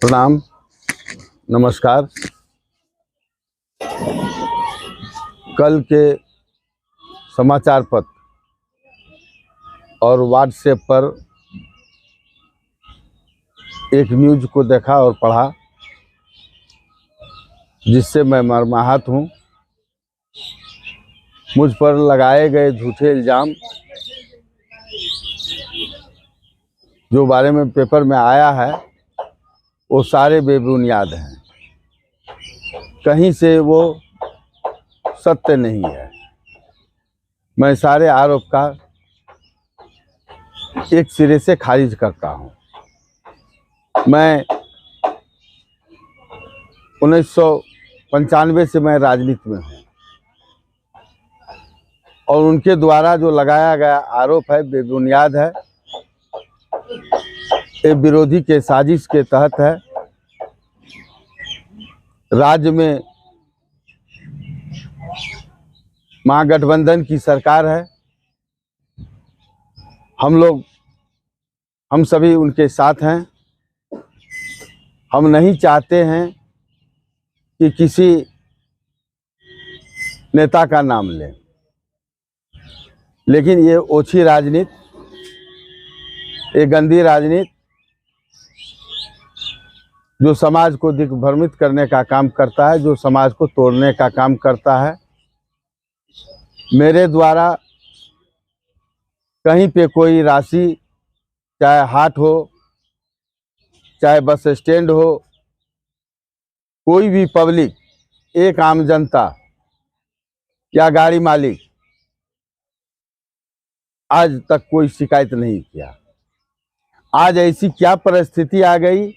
प्रणाम, नमस्कार। कल के समाचार पत्र और व्हाट्सएप पर एक न्यूज़ को देखा और पढ़ा, जिससे मैं मर्माहत हूँ। मुझ पर लगाए गए झूठे इल्ज़ाम जो बारे में पेपर में आया है, वो सारे बेबुनियाद हैं। कहीं से वो सत्य नहीं है। मैं सारे आरोप का एक सिरे से खारिज करता हूँ। मैं 1995 से मैं राजनीति में हूँ और उनके द्वारा जो लगाया गया आरोप है बेबुनियाद है। ये विरोधी के साजिश के तहत है। राज्य में महागठबंधन की सरकार है। हम सभी उनके साथ हैं। हम नहीं चाहते हैं कि किसी नेता का नाम लें, लेकिन ये ओछी राजनीति, ये गंदी राजनीति जो समाज को दिग्भ्रमित करने का काम करता है, जो समाज को तोड़ने का काम करता है। मेरे द्वारा कहीं पे कोई राशि, चाहे हाट हो, चाहे बस स्टैंड हो, कोई भी पब्लिक, एक आम जनता या गाड़ी मालिक आज तक कोई शिकायत नहीं किया। आज ऐसी क्या परिस्थिति आ गई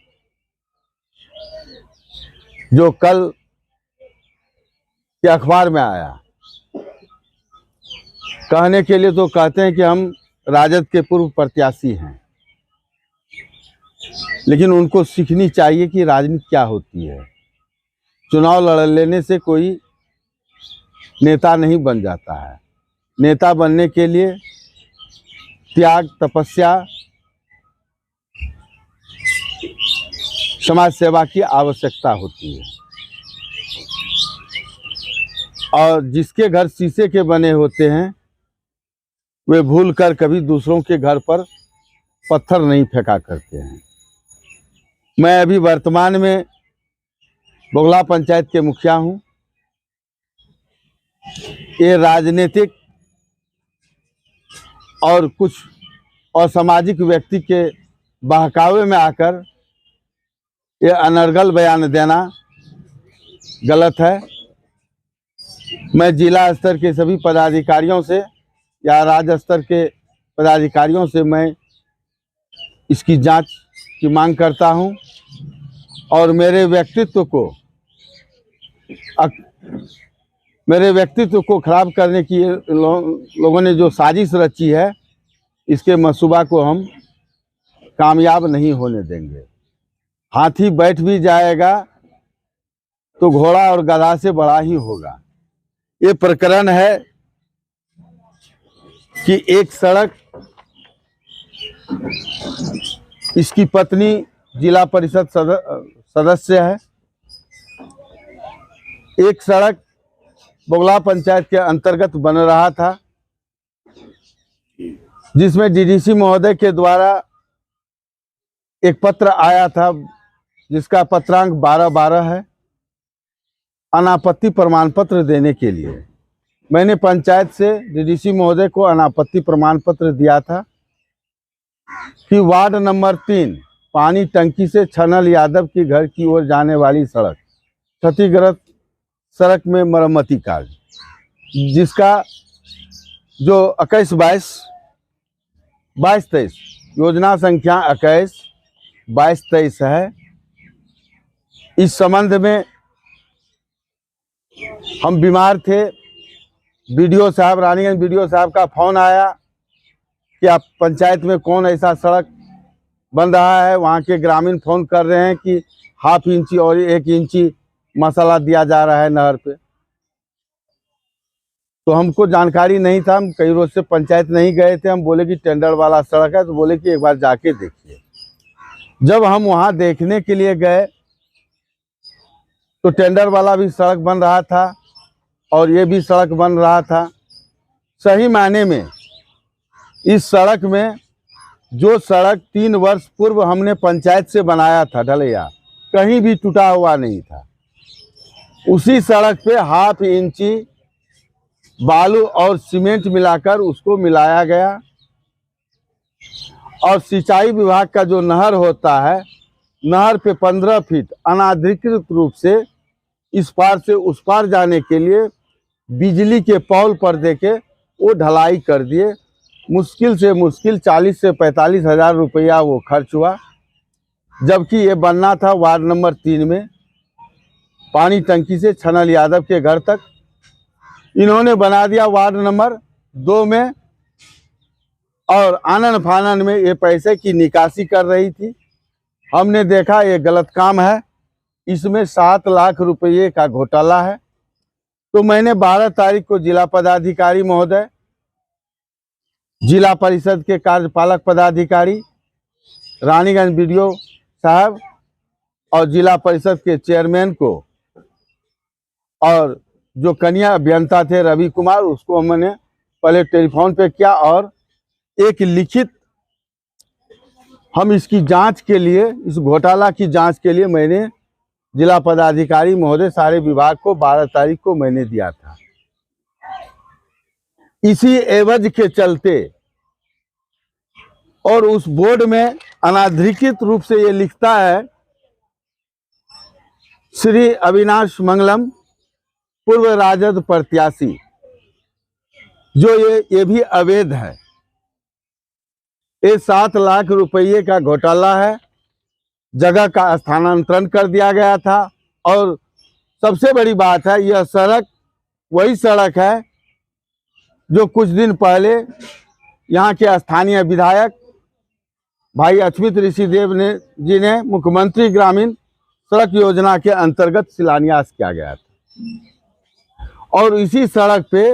जो कल के अखबार में आया। कहने के लिए तो कहते हैं कि हम राजद के पूर्व प्रत्याशी हैं, लेकिन उनको सीखनी चाहिए कि राजनीति क्या होती है। चुनाव लड़ लेने से कोई नेता नहीं बन जाता है। नेता बनने के लिए त्याग, तपस्या, समाज सेवा की आवश्यकता होती है। और जिसके घर शीशे के बने होते हैं, वे भूल कर कभी दूसरों के घर पर पत्थर नहीं फेंका करते हैं। मैं अभी वर्तमान में बगुला पंचायत के मुखिया हूं। ये राजनीतिक और कुछ असामाजिक व्यक्ति के बहकावे में आकर ये अनर्गल बयान देना गलत है। मैं जिला स्तर के सभी पदाधिकारियों से या राज्य स्तर के पदाधिकारियों से मैं इसकी जांच की मांग करता हूं और मेरे व्यक्तित्व को खराब करने की लोगों ने जो साजिश रची है, इसके मंसूबा को हम कामयाब नहीं होने देंगे। हाथी बैठ भी जाएगा तो घोड़ा और गधा से बड़ा ही होगा। ये प्रकरण है कि एक सड़क, इसकी पत्नी जिला परिषद सदस्य है। एक सड़क बगुला पंचायत के अंतर्गत बन रहा था, जिसमें डीडीसी महोदय के द्वारा एक पत्र आया था, जिसका पत्रांक 12/12 है, अनापत्ति प्रमाण पत्र देने के लिए। मैंने पंचायत से डीडीसी महोदय को अनापत्ति प्रमाण पत्र दिया था कि वार्ड नंबर 3 पानी टंकी से छनल यादव की घर की ओर जाने वाली सड़क क्षतिग्रस्त सड़क में मरम्मती कार्य, जिसका जो 21-22-23 योजना संख्या 21-22-23 है। इस संबंध में हम बीमार थे। बीडीओ साहब, रानीगंज बीडीओ साहब का फोन आया कि आप पंचायत में कौन ऐसा सड़क बन रहा है। वहाँ के ग्रामीण फोन कर रहे हैं कि ½ इंची और 1 इंची मसाला दिया जा रहा है नहर पे। तो हमको जानकारी नहीं था। हम कई रोज से पंचायत नहीं गए थे। हम बोले कि टेंडर वाला सड़क है, तो बोले कि एक बार जाके देखिए। जब हम वहां देखने के लिए गए तो टेंडर वाला भी सड़क बन रहा था और ये भी सड़क बन रहा था। सही मायने में इस सड़क में, जो सड़क 3 वर्ष पूर्व हमने पंचायत से बनाया था ढलैया, कहीं भी टूटा हुआ नहीं था। उसी सड़क पे ½ इंची बालू और सीमेंट मिलाकर उसको मिलाया गया और सिंचाई विभाग का जो नहर होता है, नहर पे 15 फीट अनाधिकृत रूप से इस पार से उस पार जाने के लिए बिजली के पोल पर देके वो ढलाई कर दिए। मुश्किल से मुश्किल 40 से 45 हज़ार रुपया वो खर्च हुआ, जबकि ये बनना था वार्ड नंबर 3 में, पानी टंकी से छनल यादव के घर तक। इन्होंने बना दिया वार्ड नंबर 2 में और आनन फानन में ये पैसे की निकासी कर रही थी। हमने देखा ये गलत काम है, इसमें 7 लाख रुपये का घोटाला है। तो मैंने 12 तारीख को जिला पदाधिकारी महोदय, जिला परिषद के कार्यपालक पदाधिकारी, रानीगंज बीडीओ साहब और जिला परिषद के चेयरमैन को और जो कन्या अभियंता थे रवि कुमार, उसको मैंने पहले टेलीफोन पे किया और एक लिखित, हम इसकी जांच के लिए, इस घोटाला की जांच के लिए मैंने जिला पदाधिकारी महोदय सारे विभाग को 12 तारीख को मैंने दिया था। इसी एवज के चलते और उस बोर्ड में अनाधिकृत रूप से ये लिखता है श्री अविनाश मंगलम पूर्व राजद प्रत्याशी, जो ये भी अवैध है। ये 7 लाख रुपये का घोटाला है। जगह का स्थानांतरण कर दिया गया था और सबसे बड़ी बात है, यह सड़क वही सड़क है जो कुछ दिन पहले यहाँ के स्थानीय विधायक भाई अच्युत ऋषिदेव जी ने मुख्यमंत्री ग्रामीण सड़क योजना के अंतर्गत शिलान्यास किया गया था और इसी सड़क पे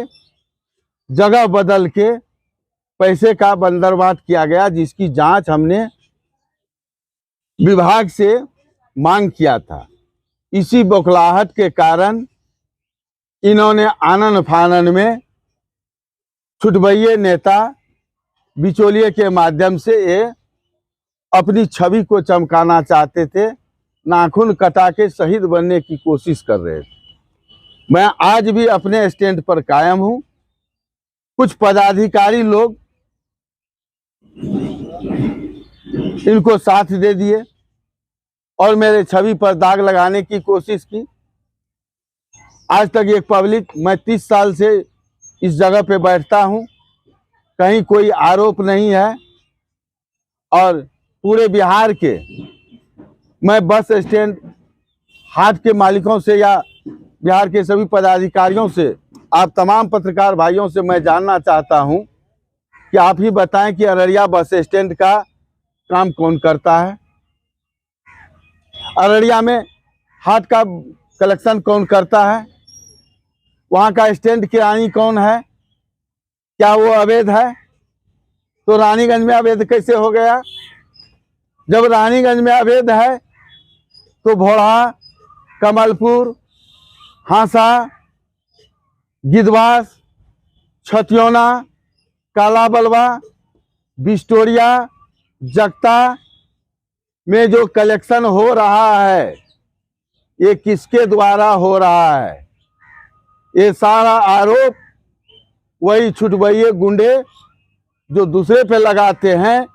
जगह बदल के पैसे का बंदरबाट किया गया, जिसकी जांच हमने विभाग से मांग किया था। इसी बौखलाहट के कारण इन्होंने आनन फानन में छुटभइये नेता बिचौलिए के माध्यम से ये अपनी छवि को चमकाना चाहते थे, नाखून कटा के शहीद बनने की कोशिश कर रहे थे। मैं आज भी अपने स्टैंड पर कायम हूं। कुछ पदाधिकारी लोग इनको साथ दे दिए और मेरे छवि पर दाग लगाने की कोशिश की। आज तक एक पब्लिक, मैं 30 साल से इस जगह पे बैठता हूं, कहीं कोई आरोप नहीं है और पूरे बिहार के मैं बस स्टैंड हाट के मालिकों से या बिहार के सभी पदाधिकारियों से, आप तमाम पत्रकार भाइयों से मैं जानना चाहता हूं कि आप ही बताएं कि अररिया बस स्टैंड का काम कौन करता है, अररिया में हाट का कलेक्शन कौन करता है, वहाँ का स्टैंड किरानी कौन है, क्या वो अवैध है? तो रानीगंज में अवैध कैसे हो गया? जब रानीगंज में अवैध है तो भोड़ा, कमलपुर, हांसा, गिद्धवास, छतियोना, काला बलवा, बिस्टोरिया, जगता में जो कलेक्शन हो रहा है, ये किसके द्वारा हो रहा है? ये सारा आरोप वही छुटभइये गुंडे जो दूसरे पे लगाते हैं।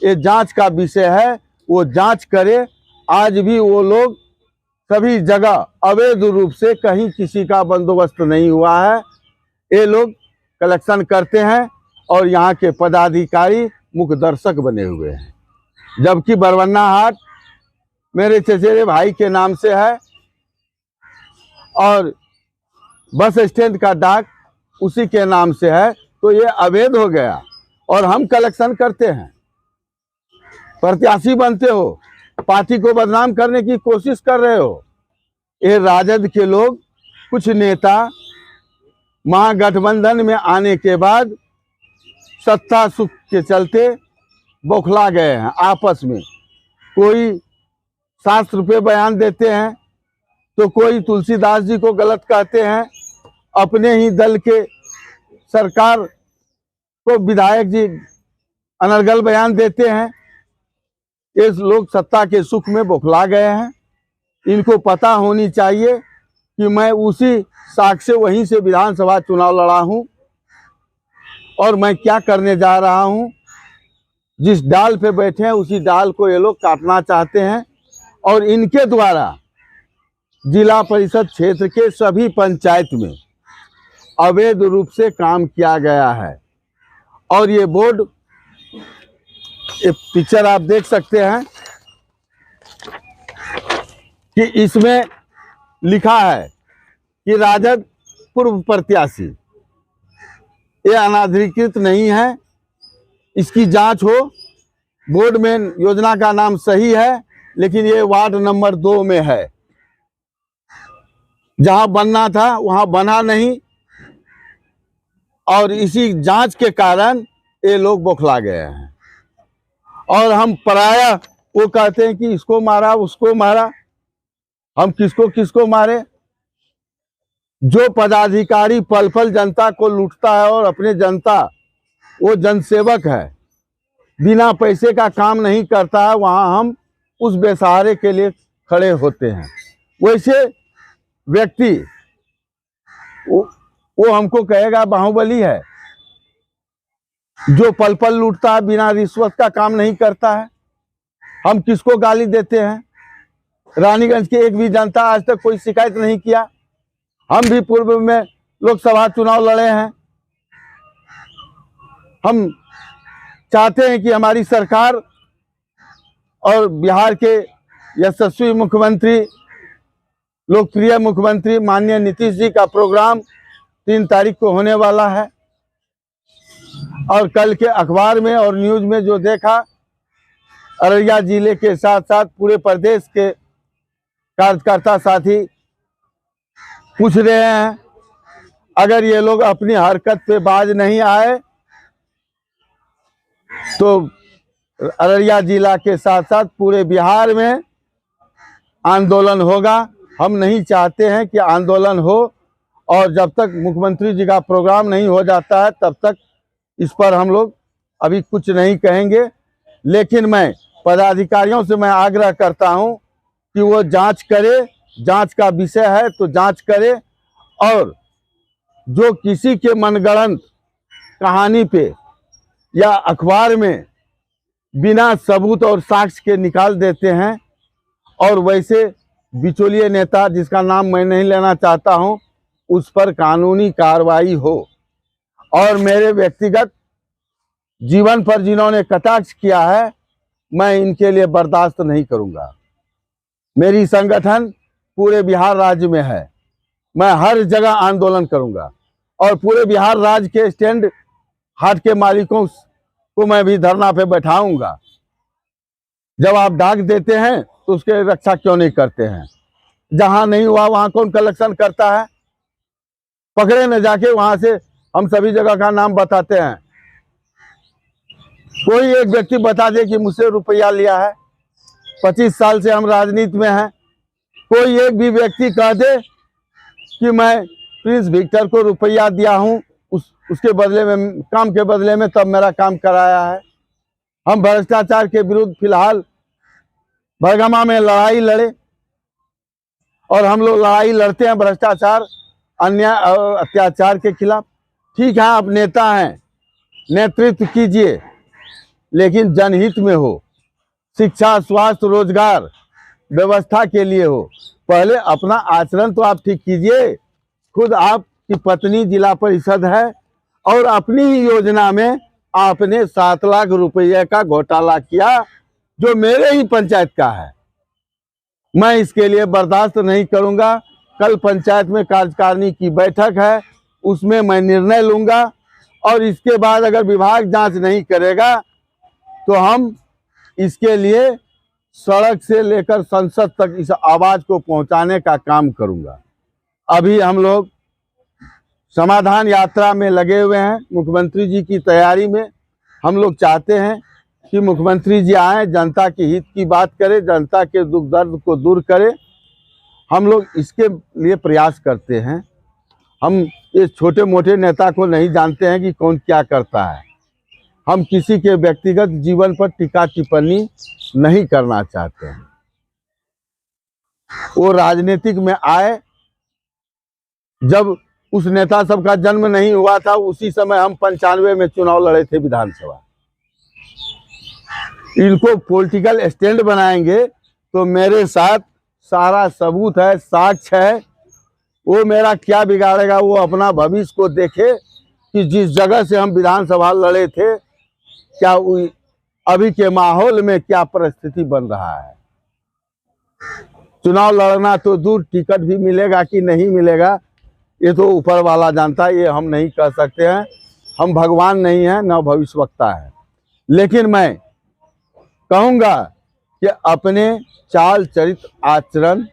ये जांच का विषय है, वो जांच करे। आज भी वो लोग सभी जगह अवैध रूप से, कहीं किसी का बंदोबस्त नहीं हुआ है, ये लोग कलेक्शन करते हैं और यहाँ के पदाधिकारी मुख्य दर्शक बने हुए हैं। जबकि बरवन्ना हाट मेरे चचेरे भाई के नाम से है और बस स्टैंड का डाक उसी के नाम से है, तो ये अवैध हो गया और हम कलेक्शन करते हैं। प्रत्याशी बनते हो, पार्टी को बदनाम करने की कोशिश कर रहे हो। ये राजद के लोग, कुछ नेता महागठबंधन में आने के बाद सत्ता सुख के चलते बौखला गए हैं आपस में। कोई शास्त्र पे बयान देते हैं, तो कोई तुलसीदास जी को गलत कहते हैं, अपने ही दल के सरकार को विधायक जी अनर्गल बयान देते हैं। ये लोग सत्ता के सुख में बौखला गए हैं। इनको पता होनी चाहिए कि मैं उसी साख से वहीं से विधानसभा चुनाव लड़ा हूं और मैं क्या करने जा रहा हूं। जिस डाल पे बैठे हैं उसी डाल को ये लोग काटना चाहते हैं और इनके द्वारा जिला परिषद क्षेत्र के सभी पंचायत में अवैध रूप से काम किया गया है। और ये बोर्ड, ये पिक्चर आप देख सकते हैं कि इसमें लिखा है कि राजद पूर्व प्रत्याशी, ये अनाधिकृत नहीं है, इसकी जांच हो। बोर्ड में योजना का नाम सही है, लेकिन ये वार्ड नंबर 2 में है। जहां बनना था वहां बना नहीं और इसी जांच के कारण ये लोग बौखला गए हैं। और हम पराया वो कहते हैं कि इसको मारा उसको मारा, हम किसको किसको मारे। जो पदाधिकारी पल पल जनता को लूटता है और अपने जनता, वो जनसेवक है, बिना पैसे का काम नहीं करता है, वहां हम उस बेसहारे के लिए खड़े होते हैं। वैसे व्यक्ति वो हमको कहेगा बाहुबली है, जो पल पल लूटता है, बिना रिश्वत का काम नहीं करता है। हम किसको गाली देते हैं? रानीगंज के एक भी जनता आज तक कोई शिकायत नहीं किया। हम भी पूर्व में लोकसभा चुनाव लड़े हैं। हम चाहते हैं कि हमारी सरकार और बिहार के यशस्वी मुख्यमंत्री, लोकप्रिय मुख्यमंत्री माननीय नीतीश जी का प्रोग्राम 3 तारीख को होने वाला है। और कल के अखबार में और न्यूज में जो देखा, अररिया जिले के साथ साथ पूरे प्रदेश के कार्यकर्ता साथी पूछ रहे हैं, अगर ये लोग अपनी हरकत पे बाज नहीं आए तो अररिया जिला के साथ साथ पूरे बिहार में आंदोलन होगा। हम नहीं चाहते हैं कि आंदोलन हो, और जब तक मुख्यमंत्री जी का प्रोग्राम नहीं हो जाता है तब तक इस पर हम लोग अभी कुछ नहीं कहेंगे। लेकिन मैं पदाधिकारियों से मैं आग्रह करता हूं कि वो जांच करे, जांच का विषय है तो जांच करे, और जो किसी के मनगढ़ंत कहानी पे या अखबार में बिना सबूत और साक्ष्य के निकाल देते हैं, और वैसे बिचौलिए नेता जिसका नाम मैं नहीं लेना चाहता हूं, उस पर कानूनी कार्रवाई हो। और मेरे व्यक्तिगत जीवन पर जिन्होंने कटाक्ष किया है, मैं इनके लिए बर्दाश्त नहीं करूंगा। मेरी संगठन पूरे बिहार राज्य में है, मैं हर जगह आंदोलन करूंगा और पूरे बिहार राज्य के स्टैंड हाट के मालिकों को मैं भी धरना पे बैठाऊंगा। जब आप डाक देते हैं तो उसके रक्षा क्यों नहीं करते हैं? जहां नहीं हुआ वहां कौन कलेक्शन करता है? पकड़े न जाके, वहां से हम सभी जगह का नाम बताते हैं। कोई एक व्यक्ति बता दे कि मुझसे रुपया लिया है। 25 साल से हम राजनीति में हैं। कोई एक भी व्यक्ति कह दे कि मैं प्रिंस विक्टर को रुपया दिया हूं, उसके बदले में, काम के बदले में, तब मेरा काम कराया है। हम भ्रष्टाचार के विरुद्ध फिलहाल बरगमा में लड़ाई लड़े, और हम लोग लड़ाई लड़ते हैं भ्रष्टाचार, अन्याय और अत्याचार के खिलाफ। ठीक है, आप नेता हैं, नेतृत्व कीजिए, लेकिन जनहित में हो, शिक्षा, स्वास्थ्य, रोजगार व्यवस्था के लिए हो। पहले अपना आचरण तो आप ठीक कीजिए। खुद आपकी पत्नी जिला परिषद है और अपनी ही योजना में आपने 7 लाख रुपये का घोटाला किया, जो मेरे ही पंचायत का है। मैं इसके लिए बर्दाश्त नहीं करूंगा। कल पंचायत में कार्यकारिणी की बैठक है, उसमें मैं निर्णय लूंगा, और इसके बाद अगर विभाग जांच नहीं करेगा तो हम इसके लिए सड़क से लेकर संसद तक इस आवाज को पहुंचाने का काम करूंगा। अभी हम लोग समाधान यात्रा में लगे हुए हैं, मुख्यमंत्री जी की तैयारी में। हम लोग चाहते हैं कि मुख्यमंत्री जी आए, जनता के हित की बात करें, जनता के दुख दर्द को दूर करें। हम लोग इसके लिए प्रयास करते हैं। हम ये छोटे मोटे नेता को नहीं जानते हैं कि कौन क्या करता है। हम किसी के व्यक्तिगत जीवन पर टीका टिप्पणी नहीं करना चाहते हैं। वो राजनीतिक में आए, जब उस नेता सब का जन्म नहीं हुआ था, उसी समय हम 95 में चुनाव लड़े थे विधानसभा। इनको पॉलिटिकल स्टैंड बनाएंगे तो मेरे साथ सारा सबूत है, साक्ष्य है। वो मेरा क्या बिगाड़ेगा, वो अपना भविष्य को देखे कि जिस जगह से हम विधानसभा लड़े थे, क्या अभी के माहौल में क्या परिस्थिति बन रहा है। चुनाव लड़ना तो दूर, टिकट भी मिलेगा कि नहीं मिलेगा ये तो ऊपर वाला जानता है, ये हम नहीं कह सकते हैं। हम भगवान नहीं हैं, न भविष्यवक्ता है। लेकिन मैं कहूँगा कि अपने चाल चरित्र आचरण,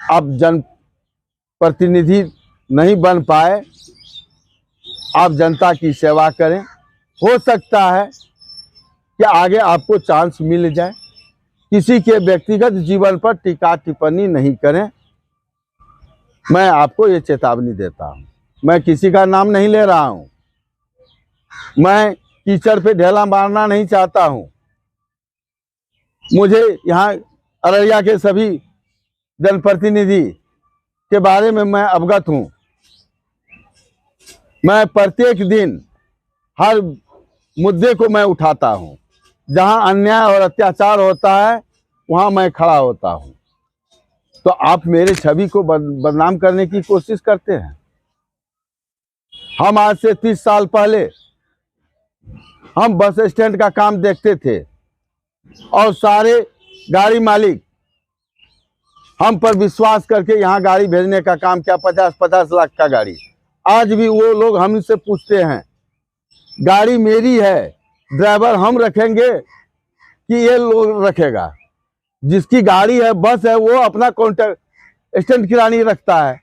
आप जनप्रतिनिधि नहीं बन पाए, आप जनता की सेवा करें। हो सकता है कि आगे आपको चांस मिल जाए। किसी के व्यक्तिगत जीवन पर टीका टिप्पणी नहीं करें। मैं आपको ये चेतावनी देता हूँ। मैं किसी का नाम नहीं ले रहा हूँ। मैं कीचड़ पे ढेला मारना नहीं चाहता हूँ। मुझे यहाँ अररिया के सभी जनप्रतिनिधि के बारे में मैं अवगत हूँ। मैं प्रत्येक दिन हर मुद्दे को मैं उठाता हूँ। जहाँ अन्याय और अत्याचार होता है वहाँ मैं खड़ा होता हूँ। तो आप मेरे छवि को बदनाम करने की कोशिश करते हैं। हम आज से 30 साल पहले हम बस स्टैंड का काम देखते थे और सारे गाड़ी मालिक हम पर विश्वास करके यहाँ गाड़ी भेजने का काम किया, 50-50 लाख का गाड़ी। आज भी वो लोग हमसे पूछते हैं, गाड़ी मेरी है, ड्राइवर हम रखेंगे कि ये लोग रखेगा। जिसकी गाड़ी है, बस है, वो अपना कॉन्ट्रैक्ट स्टैंड किरानी रखता है।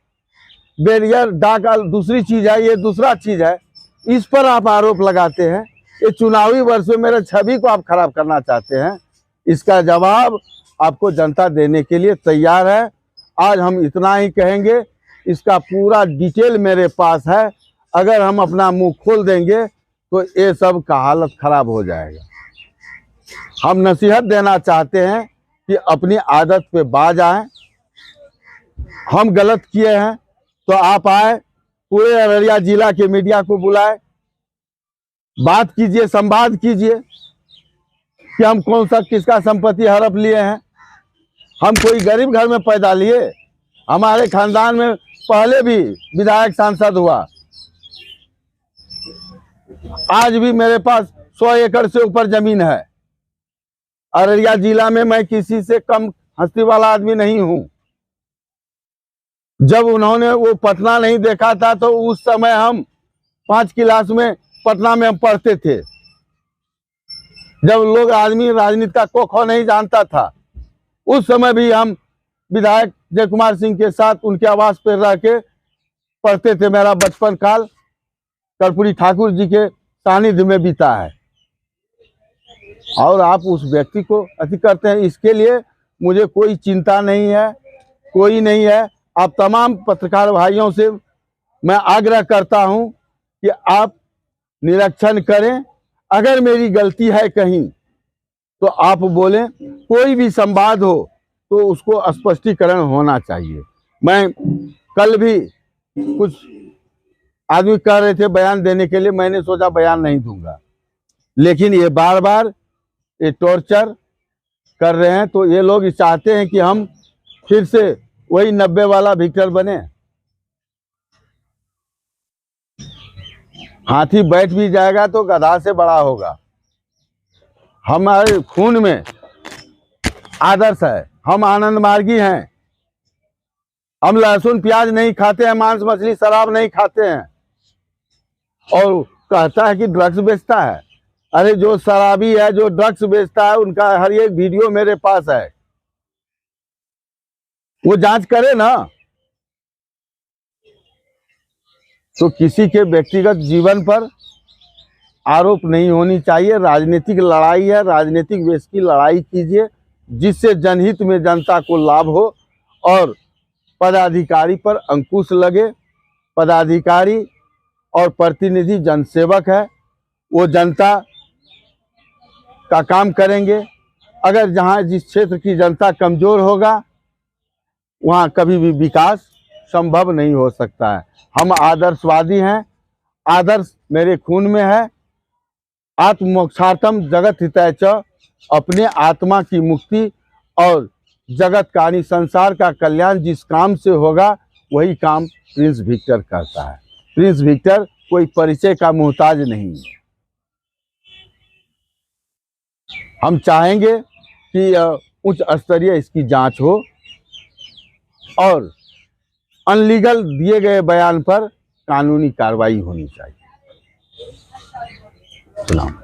बैरियर डाका दूसरी चीज है, ये दूसरा चीज है। इस पर आप आरोप लगाते हैं। ये चुनावी वर्ष में मेरे छवि को आप खराब करना चाहते हैं। इसका जवाब आपको जनता देने के लिए तैयार है। आज हम इतना ही कहेंगे। इसका पूरा डिटेल मेरे पास है। अगर हम अपना मुंह खोल देंगे तो ये सब का हालत खराब हो जाएगा। हम नसीहत देना चाहते हैं कि अपनी आदत पे बाज आए। हम गलत किए हैं तो आप आए, पूरे अररिया जिला के मीडिया को बुलाए, बात कीजिए, संवाद कीजिए कि हम कौन सा किसका संपत्ति हड़प लिए हैं। हम कोई गरीब घर में पैदा लिए। हमारे खानदान में पहले भी विधायक सांसद हुआ। आज भी मेरे पास 100 एकड़ से ऊपर जमीन है। अररिया जिला में मैं किसी से कम हस्ती वाला आदमी नहीं हूं। जब उन्होंने वो पटना नहीं देखा था तो उस समय हम 5 क्लास में पटना में हम पढ़ते थे। जब लोग आदमी राजनीति का क ख नहीं जानता था, उस समय भी हम विधायक जय कुमार सिंह के साथ उनके आवास पर रह के पढ़ते थे। मेरा बचपन काल कर्पूरी ठाकुर जी के सानिध्य में बीता है। और आप उस व्यक्ति को अति करते हैं। इसके लिए मुझे कोई चिंता नहीं है, कोई नहीं है। आप तमाम पत्रकार भाइयों से मैं आग्रह करता हूं कि आप निरीक्षण करें। अगर मेरी गलती है कहीं तो आप बोलें। कोई भी संवाद हो तो उसको स्पष्टीकरण होना चाहिए। मैं कल भी कुछ आदमी कह रहे थे बयान देने के लिए, मैंने सोचा बयान नहीं दूंगा। लेकिन ये बार बार ये टॉर्चर कर रहे हैं। तो ये लोग चाहते हैं कि हम फिर से वही 90 वाला विक्टर बने। हाथी बैठ भी जाएगा तो गधा से बड़ा होगा। हमारे खून में आदर्श है। हम आनंद मार्गी हैं। हम लहसुन प्याज नहीं खाते हैं, मांस मछली शराब नहीं खाते हैं। और कहता है कि ड्रग्स बेचता है। अरे जो शराबी है, जो ड्रग्स बेचता है, उनका हर एक वीडियो मेरे पास है। वो जांच करे ना। तो किसी के व्यक्तिगत जीवन पर आरोप नहीं होनी चाहिए। राजनीतिक लड़ाई है, राजनीतिक वेश की लड़ाई कीजिए जिससे जनहित में जनता को लाभ हो और पदाधिकारी पर अंकुश लगे। पदाधिकारी और प्रतिनिधि जनसेवक है, वो जनता का काम करेंगे। अगर जहाँ जिस क्षेत्र की जनता कमज़ोर होगा वहाँ कभी भी विकास संभव नहीं हो सकता है। हम आदर्शवादी हैं, आदर्श मेरे खून में है। आत्ममोक्षार्थम जगत हिताय च, अपने आत्मा की मुक्ति और जगत का यानी संसार का कल्याण जिस काम से होगा वही काम प्रिंस विक्टर करता है। प्रिंस विक्टर कोई परिचय का मोहताज नहीं है। हम चाहेंगे कि उच्च स्तरीय इसकी जांच हो और अनलीगल दिए गए बयान पर कानूनी कार्रवाई होनी चाहिए। सलाम।